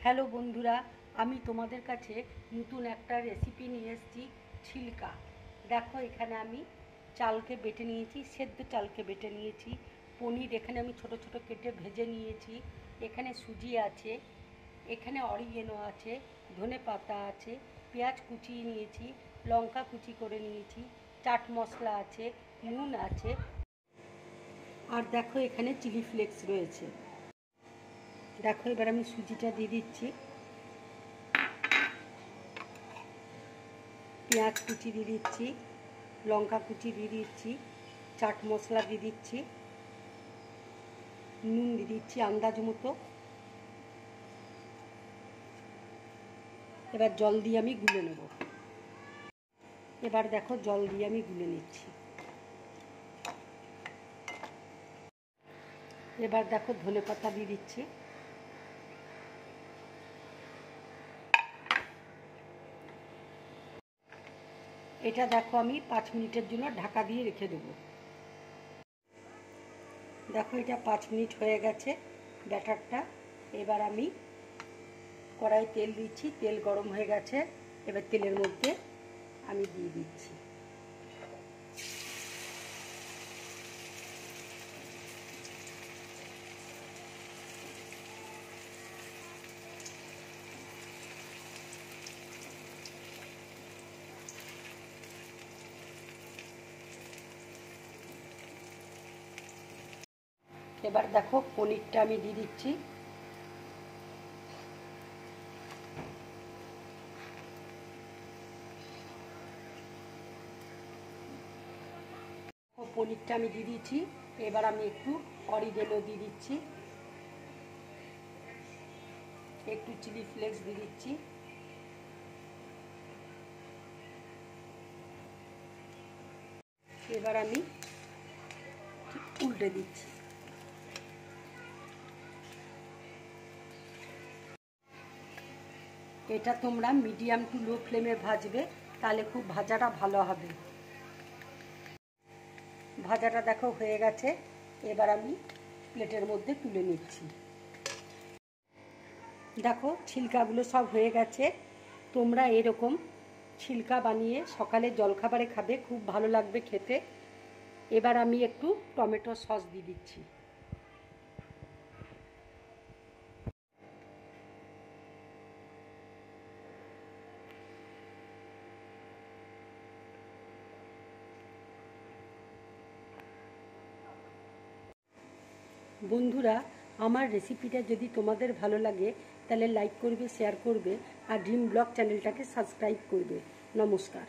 Hello বন্ধুরা, আমি তোমাদের কাছে নতুন একটা রেসিপি নিয়ে এসেছি, ছিলকা। দেখো, এখানে আমি চালকে বেটে নিয়েছি, সেদ্ধ চালকে বেটে নিয়েছি। পনির এখানে আমি ছোট ছোট কেটে ভেজে নিয়েছি। এখানে সুজি আছে, এখানে অরিগেনো আছে, ধনে পাতা আছে, পেঁয়াজ কুচিয়ে নিয়েছি, লঙ্কা কুচি করে নিয়েছি, চাট মশলা আছে, নুন আছে, আর দেখো এখানে চিলি ফ্লেক্স রয়েছে। দেখো, এবার আমি সুজিটা দিয়ে দিচ্ছি, পেঁয়াজ কুচি দিয়ে দিচ্ছি, লঙ্কা কুচি দিয়ে দিচ্ছি, চাট মশলা দিয়ে দিচ্ছি, নুন দিয়ে দিচ্ছি আন্দাজ মতো। এবার জল দিয়ে আমি গুলে নেব। এবার দেখো, জল দিয়ে আমি গুলে নিচ্ছি। এবার দেখো, ধনে পাতা দিয়ে দিচ্ছি। এটা দেখো, আমি 5 মিনিটের জন্য ঢাকা দিয়ে রেখে দেব। দেখো, এটা 5 মিনিট হয়ে গেছে ব্যাটারটা। এবার আমি কড়াই তেল দিচ্ছি, তেল গরম হয়ে গেছে। এবার তেলের মধ্যে আমি দিয়ে দিচ্ছি এবার দেখো, পনিরটা আমি দিয়ে দিচ্ছি। পনিরটা আমি দিয়ে দিচ্ছি। এবার আমি একটু অরিগেনো দিয়ে দিচ্ছি, একটু চিলি ফ্লেক্স দিয়ে দিচ্ছি, এবার আমি উল্টে দিচ্ছি। এটা তোমরা মিডিয়াম টু লো ফ্লেমে ভাজবে, তাহলে খুব ভাজাটা ভালো হবে। ভাজাটা দেখো হয়ে গেছে। এবার আমি প্লেটের মধ্যে তুলে নিচ্ছি। দেখো, ছিলকাগুলো সব হয়ে গেছে। তোমরা এরকম ছিলকা বানিয়ে সকালে জলখাবারে খাবে, খুব ভালো লাগবে খেতে। এবার আমি একটু টমেটো সস দিয়ে দিচ্ছি। বন্ধুরা, আমার রেসিপিটা যদি তোমাদের ভালো লাগে তাহলে লাইক করবে, শেয়ার করবে, আর ড্রিম ব্লগ চ্যানেলটাকে সাবস্ক্রাইব করবে। নমস্কার।